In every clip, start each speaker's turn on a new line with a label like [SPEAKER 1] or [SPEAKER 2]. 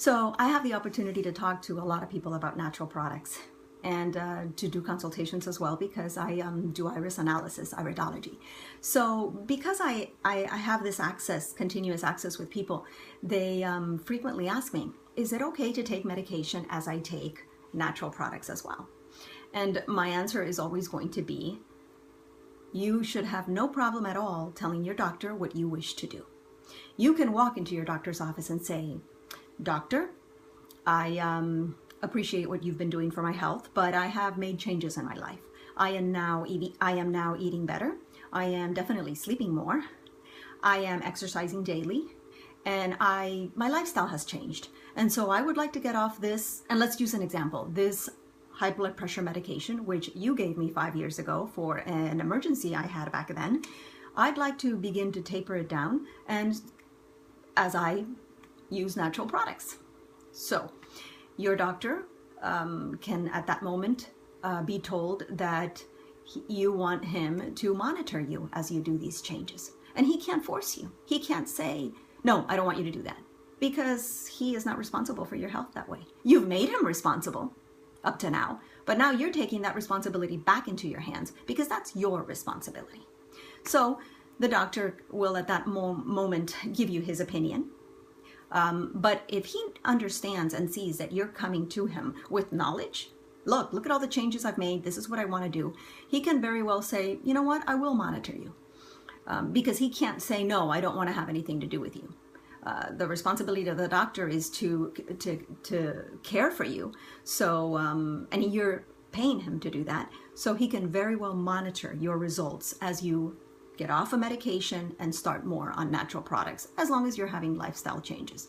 [SPEAKER 1] So I have the opportunity to talk to a lot of people about natural products and to do consultations as well, because I do iris analysis, iridology. So because I have this access, continuous access with people, they frequently ask me, is it okay to take medication as I take natural products as well? And my answer is always going to be, you should have no problem at all telling your doctor what you wish to do. You can walk into your doctor's office and say, Doctor, I appreciate what you've been doing for my health, but I have made changes in my life. I am now eating better. I am definitely sleeping more. I am exercising daily, and my lifestyle has changed. And so I would like to get off this, and let's use an example, this high blood pressure medication, which you gave me 5 years ago for an emergency I had back then. I'd like to begin to taper it down, and as I use natural products. So your doctor can at that moment be told that you want him to monitor you as you do these changes. And he can't force you. He can't say, no, I don't want you to do that, because he is not responsible for your health that way. You've made him responsible up to now, but now you're taking that responsibility back into your hands, because that's your responsibility. So the doctor will at that moment give you his opinion. But if he understands and sees that you're coming to him with knowledge, look at all the changes I've made, this is what I want to do, he can very well say, you know what, I will monitor you. Because he can't say, no, I don't want to have anything to do with you. The responsibility of the doctor is to care for you. So, and you're paying him to do that. So he can very well monitor your results as you get off a medication and start more on natural products, as long as you're having lifestyle changes.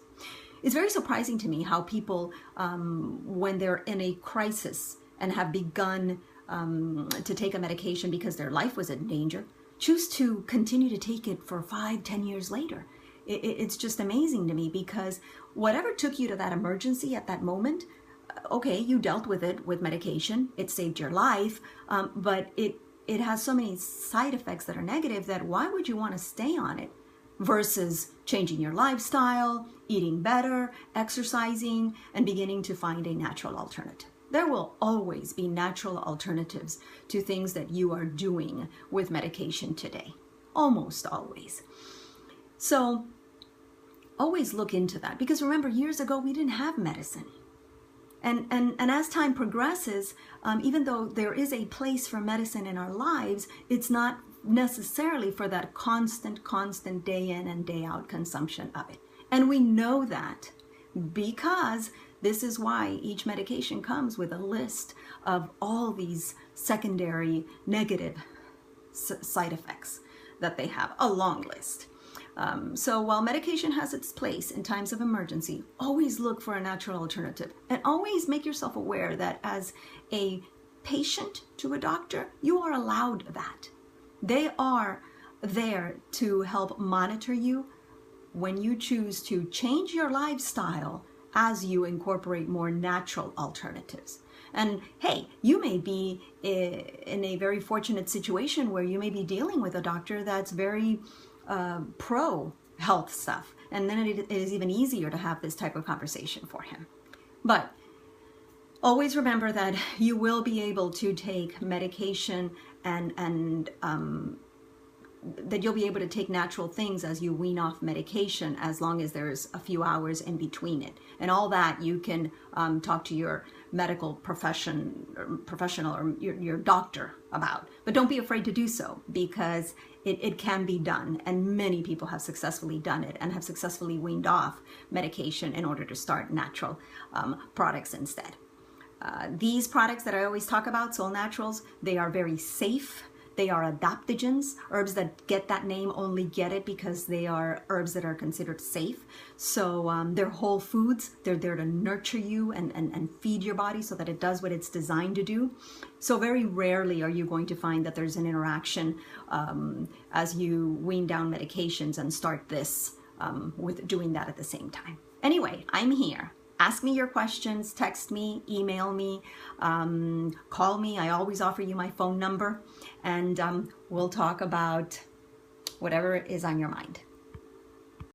[SPEAKER 1] It's very surprising to me how people, when they're in a crisis and have begun to take a medication because their life was in danger, choose to continue to take it for 5-10 years later. It's just amazing to me, because whatever took you to that emergency at that moment, okay, you dealt with it with medication, it saved your life, but it has so many side effects that are negative that why would you want to stay on it versus changing your lifestyle, eating better, exercising, and beginning to find a natural alternative. There will always be natural alternatives to things that you are doing with medication today. Almost always. So always look into that, because remember, years ago we didn't have medicine. And as time progresses, even though there is a place for medicine in our lives, it's not necessarily for that constant day in and day out consumption of it. And we know that because this is why each medication comes with a list of all these secondary negative side effects that they have, a long list. So while medication has its place in times of emergency, always look for a natural alternative, and always make yourself aware that as a patient to a doctor, you are allowed that. They are there to help monitor you when you choose to change your lifestyle as you incorporate more natural alternatives. And hey, you may be in a very fortunate situation where you may be dealing with a doctor that's very pro health stuff, and then it is even easier to have this type of conversation for him. But always remember that you will be able to take medication and that you'll be able to take natural things as you wean off medication, as long as there's a few hours in between it. And all that you can talk to your medical professional or your doctor about. But don't be afraid to do so, because it can be done. And many people have successfully done it and have successfully weaned off medication in order to start natural products instead. These products that I always talk about, Soul Naturals, they are very safe. They are adaptogens. Herbs that get that name only get it because they are herbs that are considered safe. So they're whole foods. They're there to nurture you and feed your body so that it does what it's designed to do. So very rarely are you going to find that there's an interaction as you wean down medications and start this with doing that at the same time. Anyway, I'm here. Ask me your questions, text me, email me, call me. I always offer you my phone number, and we'll talk about whatever is on your mind.